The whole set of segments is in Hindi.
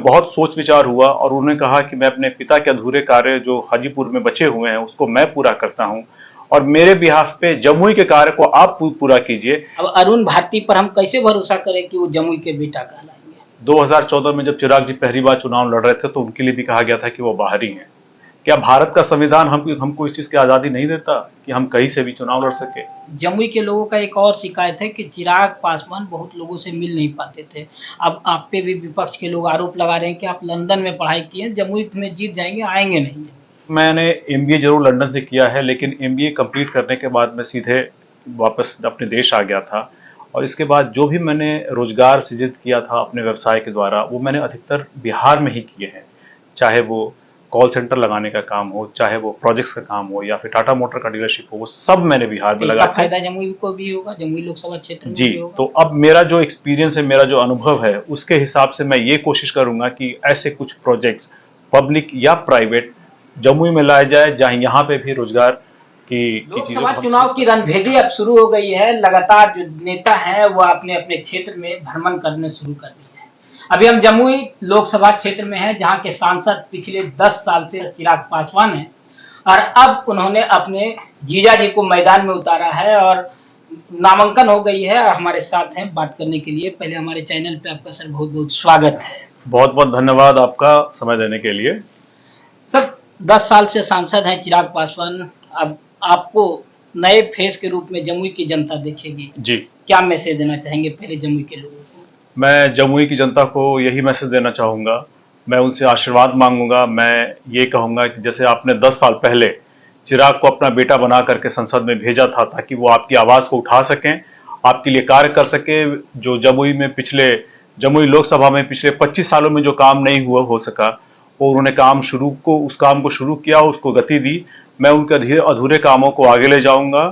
बहुत सोच विचार हुआ और उन्होंने कहा कि मैं अपने पिता के अधूरे कार्य जो हाजीपुर में बचे हुए हैं उसको मैं पूरा करता हूं और मेरे बिहाफ पे जमुई के कार्य को आप पूरा कीजिए। अब अरुण भारती पर हम कैसे भरोसा करें कि वो जमुई के बेटा कहलाएंगे? 2014 में जब चिराग जी पहली बार चुनाव लड़ रहे थे तो उनके लिए भी कहा गया था कि वो बाहरी हैं। क्या भारत का संविधान हमको इस चीज की आजादी नहीं देता कि हम कहीं से भी चुनाव लड़ सके? जमुई के लोगों का एक और शिकायत है कि चिराग पासवान बहुत लोगों से मिल नहीं पाते थे। अब आप पे भी विपक्ष के लोग आरोप लगा रहे हैं कि आप लंदन में पढ़ाई किए, जमुई में जीत जाएंगे, आएंगे नहीं। मैंने एमबीए जरूर लंदन से किया है, लेकिन एमबीए कंप्लीट करने के बाद मैं सीधे वापस अपने देश आ गया था और इसके बाद जो भी मैंने रोजगार सृजित किया था अपने व्यवसाय के द्वारा वो मैंने अधिकतर बिहार में ही किए हैं। चाहे वो कॉल सेंटर लगाने का काम हो, चाहे वो प्रोजेक्ट्स का काम हो या फिर टाटा मोटर का डीलरशिप हो, वो सब मैंने बिहार में लगाया। फायदा जमुई को भी होगा, जमुई लोकसभा क्षेत्र में जी भी होगा। तो अब मेरा जो एक्सपीरियंस है, मेरा जो अनुभव है, उसके हिसाब से मैं ये कोशिश करूंगा कि ऐसे कुछ प्रोजेक्ट्स पब्लिक या प्राइवेट जमुई में लाया जाए जहां यहाँ पे भी रोजगार की लोकसभा चुनाव की रणभेदी अब शुरू हो गई है। लगातार जो नेता हैं वो अपने अपने क्षेत्र में भ्रमण करने शुरू कर दिए हैं। अभी हम जमुई लोकसभा क्षेत्र में हैं, जहां के सांसद पिछले 10 साल से चिराग पासवान हैं और अब उन्होंने अपने जीजा जी को मैदान में उतारा है और नामांकन हो गई है। और हमारे साथ हैं बात करने के लिए। पहले हमारे चैनल पे आपका सर बहुत बहुत स्वागत है। बहुत बहुत धन्यवाद आपका समय देने के लिए। सर 10 साल से सांसद हैं चिराग पासवान, अब आपको नए फेस के रूप में जमुई की जनता देखेगी जी, क्या मैसेज देना चाहेंगे पहले जमुई के लोगों को? मैं जमुई की जनता को यही मैसेज देना चाहूँगा। मैं उनसे आशीर्वाद मांगूंगा। मैं ये कहूँगा कि जैसे आपने 10 साल पहले चिराग को अपना बेटा बना करके संसद में भेजा था ताकि वो आपकी आवाज़ को उठा सकें, आपके लिए कार्य कर सके। जो जमुई लोकसभा में पिछले 25 सालों में जो काम नहीं हुआ हो सका, वो उन्होंने उस काम को शुरू किया, उसको गति दी। मैं उनके अधूरे कामों को आगे ले जाऊंगा,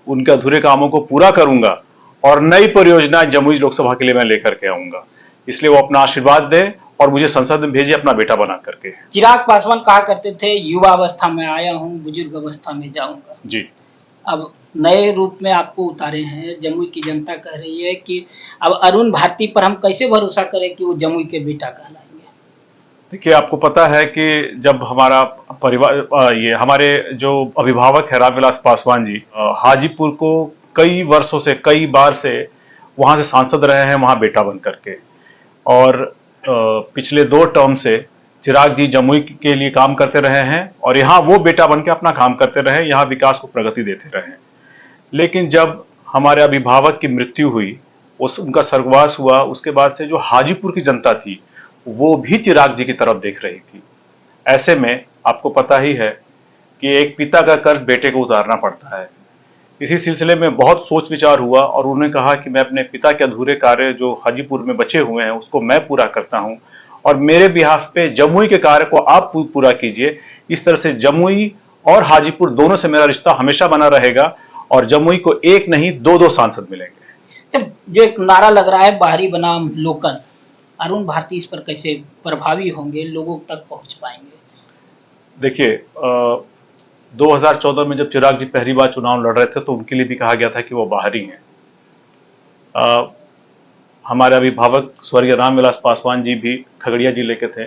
उनके अधूरे कामों को पूरा करूंगा और नई परियोजना जमुई लोकसभा के लिए मैं लेकर के आऊंगा। इसलिए वो अपना आशीर्वाद दे और मुझे संसद में भेजे अपना बेटा बना करके। चिराग पासवान कहा करते थे युवा अवस्था में आया हूँ, बुजुर्ग अवस्था में जाऊंगा। जी, अब नए रूप में आपको उतारे हैं। जमुई की जनता कह रही है कि अब अरुण भारती पर हम कैसे भरोसा करें कि वो जमुई के बेटा कहलाएंगे? देखिए, आपको पता है कि जब हमारा परिवार ये हमारे जो अभिभावक है रामविलास पासवान जी हाजीपुर को कई वर्षों से, कई बार से वहां से सांसद रहे हैं, वहां बेटा बन करके। और पिछले 2 टर्म से चिराग जी जमुई के लिए काम करते रहे हैं और यहाँ वो बेटा बन के अपना काम करते रहे, यहाँ विकास को प्रगति देते रहे। लेकिन जब हमारे अभिभावक की मृत्यु हुई, उनका स्वर्गवास हुआ, उसके बाद से जो हाजीपुर की जनता थी वो भी चिराग जी की तरफ देख रही थी। ऐसे में आपको पता ही है कि एक पिता का कर्ज बेटे को उतारना पड़ता है। इसी सिलसिले में बहुत सोच विचार हुआ और उन्होंने कहा कि मैं अपने पिता के अधूरे कार्य जो हाजीपुर में बचे हुए हैं उसको मैं पूरा करता हूं और मेरे बिहाफ पे जमुई के कार्य को आप पूरा कीजिए। इस तरह से जमुई और हाजीपुर दोनों से मेरा रिश्ता हमेशा बना रहेगा और जमुई को एक नहीं 2-2 सांसद मिलेंगे। जब जो एक नारा लग रहा है बाहरी बनाम लोकल, अरुण भारती इस पर कैसे प्रभावी होंगे, लोगों तक पहुंच पाएंगे? देखिए, 2014 में जब चिराग जी पहली बार चुनाव लड़ रहे थे तो उनके लिए भी कहा गया था कि वो बाहरी हैं। हमारे अभिभावक स्वर्गीय रामविलास पासवान जी भी खगड़िया जिले के थे,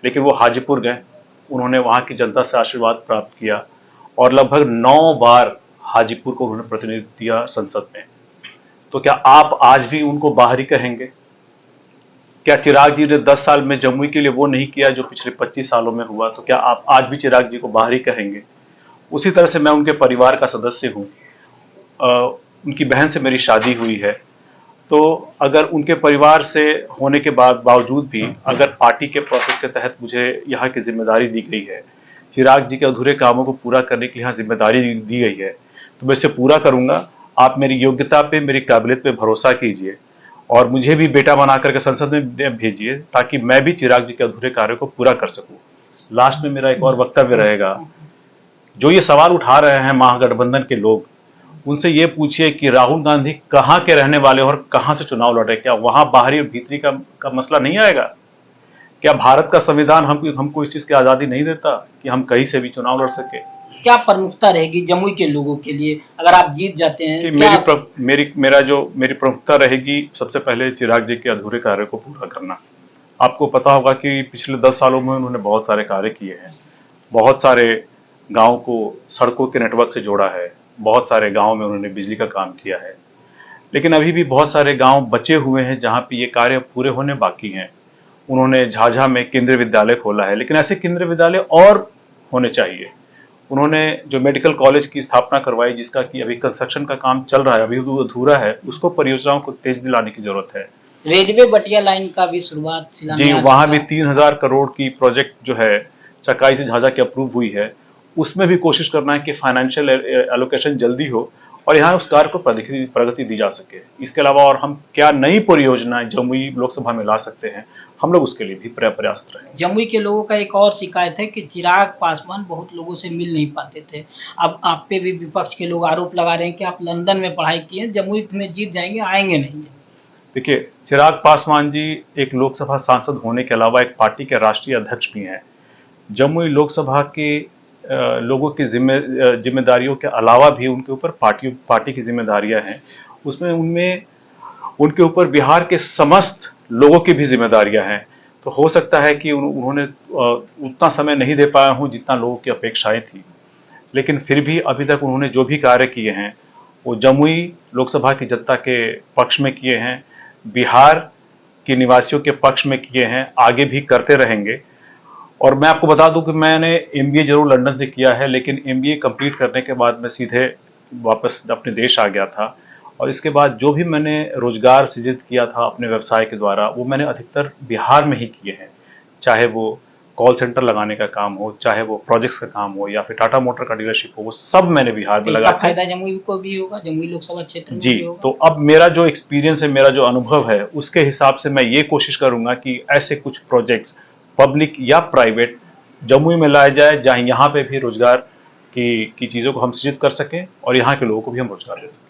लेकिन वो हाजीपुर गए। उन्होंने वहाँ की जनता से आशीर्वाद प्राप्त किया और लगभग 9 बार हाजीपुर को उन्होंने प्रतिनिधित्व दिया संसद में। तो क्या आप आज भी उनको बाहरी कहेंगे? क्या चिराग जी ने 10 साल में जमुई के लिए वो नहीं किया जो पिछले 25 सालों में हुआ? तो क्या आप आज भी चिराग जी को बाहरी कहेंगे? उसी तरह से मैं उनके परिवार का सदस्य हूँ। उनकी बहन से मेरी शादी हुई है, तो अगर उनके परिवार से होने के बावजूद भी अगर पार्टी के प्रोसेस के तहत मुझे यहाँ की जिम्मेदारी दी गई है, चिराग जी के अधूरे कामों को पूरा करने के लिए यहाँ जिम्मेदारी दी गई है, तो मैं इसे पूरा करूँगा। आप मेरी योग्यता पे, मेरी काबिलियत पे भरोसा कीजिए और मुझे भी बेटा बना करके संसद में भेजिए ताकि मैं भी चिराग जी के अधूरे कार्य को पूरा कर सकूं। लास्ट में मेरा एक और वक्तव्य रहेगा, जो ये सवाल उठा रहे हैं महागठबंधन के लोग, उनसे ये पूछिए कि राहुल गांधी कहाँ के रहने वाले और कहाँ से चुनाव लड़े? क्या वहां बाहरी और भीतरी का मसला नहीं आएगा? क्या भारत का संविधान हमको इस चीज की आजादी नहीं देता कि हम कहीं से भी चुनाव लड़ सके? क्या प्रमुखता रहेगी जमुई के लोगों के लिए अगर आप जीत जाते हैं? कि मेरी प्रमुखता रहेगी सबसे पहले चिराग जी के अधूरे कार्य को पूरा करना। आपको पता होगा कि पिछले 10 सालों में उन्होंने बहुत सारे कार्य किए हैं। बहुत सारे गांव को सड़कों के नेटवर्क से जोड़ा है, बहुत सारे गांव में उन्होंने बिजली का काम किया है। लेकिन अभी भी बहुत सारे गांव बचे हुए हैं जहां पे ये कार्य पूरे होने बाकी हैं। उन्होंने झाझा में केंद्रीय विद्यालय खोला है, लेकिन ऐसे केंद्रीय विद्यालय और होने चाहिए। उन्होंने जो मेडिकल कॉलेज की स्थापना करवाई, जिसका कि अभी कंस्ट्रक्शन का काम चल रहा है, अभी वो अधूरा है, उसको परियोजनाओं को तेज दिलाने की जरूरत है। रेलवे बटिया लाइन का भी शुरुआत जी, शिलान्यास वहां हुआ भी है। 3000 करोड़ की प्रोजेक्ट जो है चकाई से झाझा की अप्रूव हुई है, उसमें भी कोशिश करना है कि फाइनेंशियल एलोकेशन जल्दी हो और यहाँ उस कार्य को प्रगति दी जा सके। इसके अलावा और हम क्या नई परियोजनाएं जमुई लोकसभा में ला सकते हैं, हम लोग उसके लिए भी प्रयासरत रहेंगे। जमुई के लोगों का एक और शिकायत है कि चिराग पासवान बहुत लोगों से मिल नहीं पाते थे। अब आप पे भी विपक्ष के लोग आरोप लगा रहे हैं कि आप लंदन में पढ़ाई किए, जमुई में जीत जाएंगे, आएंगे नहीं। देखिए, चिराग पासवान जी एक लोकसभा सांसद होने के अलावा एक पार्टी के राष्ट्रीय अध्यक्ष भी हैं। जमुई लोकसभा के लोगों की जिम्मेदारियों के अलावा भी उनके ऊपर पार्टी की जिम्मेदारियां हैं। उसमें उनमें उनके ऊपर बिहार के समस्त लोगों की भी जिम्मेदारियां हैं। तो हो सकता है कि उन्होंने उतना समय नहीं दे पाया हूं जितना लोगों की अपेक्षाएं थी, लेकिन फिर भी अभी तक उन्होंने जो भी कार्य किए हैं वो जमुई लोकसभा की जनता के पक्ष में किए हैं, बिहार के निवासियों के पक्ष में किए हैं, आगे भी करते रहेंगे। और मैं आपको बता दूं कि मैंने एमबीए जरूर लंदन से किया है, लेकिन एमबीए कंप्लीट करने के बाद मैं सीधे वापस अपने देश आ गया था। और इसके बाद जो भी मैंने रोजगार सृजित किया था अपने व्यवसाय के द्वारा, वो मैंने अधिकतर बिहार में ही किए हैं। चाहे वो कॉल सेंटर लगाने का काम हो, चाहे वो प्रोजेक्ट्स का काम हो, या फिर टाटा मोटर का डीलरशिप हो, वो सब मैंने बिहार में तो इसका लगा फायदा जमुई को भी होगा, जमुई लोकसभा क्षेत्र में जी। भी होगा। तो अब मेरा जो एक्सपीरियंस है, मेरा जो अनुभव है, उसके हिसाब से मैं ये कोशिश करूंगा कि ऐसे कुछ प्रोजेक्ट्स पब्लिक या प्राइवेट जमुई में लाए जाए, जहां यहाँ पे भी रोजगार की चीजों को हम सृजित कर सकें और यहाँ के लोगों को भी हम रोजगार दे सकें।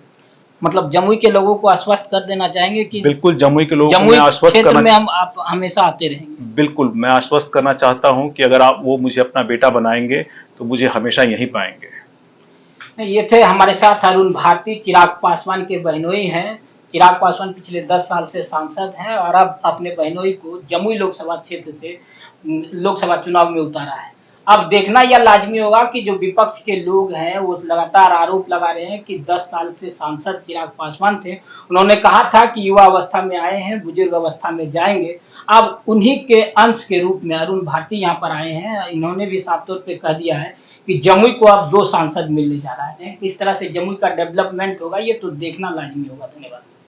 मतलब जमुई के लोगों को आश्वस्त कर देना चाहेंगे कि बिल्कुल, जमुई के लोगों को जमुई मैं आश्वस्त क्षेत्र करना में हम आप हमेशा आते रहेंगे। बिल्कुल, मैं आश्वस्त करना चाहता हूं कि अगर आप वो मुझे अपना बेटा बनाएंगे तो मुझे हमेशा यहीं पाएंगे। ये थे हमारे साथ अरुण भारती, चिराग पासवान के बहनोई हैं। चिराग पासवान पिछले 10 साल से सांसद हैं और अब अपने बहनोई को जमुई लोकसभा क्षेत्र से लोकसभा चुनाव में उतारा है। अब देखना यह लाजमी होगा कि जो विपक्ष के लोग हैं वो लगातार आरोप लगा रहे हैं कि 10 साल से सांसद चिराग पासवान थे। उन्होंने कहा था कि युवा अवस्था में आए हैं, बुजुर्ग अवस्था में जाएंगे। अब उन्हीं के अंश के रूप में अरुण भारती यहाँ पर आए हैं। इन्होंने भी साफ तौर पे कह दिया है कि जमुई को अब 2 सांसद मिलने जा रहा है। इस तरह से जमुई का डेवलपमेंट होगा, ये तो देखना लाजमी होगा। धन्यवाद।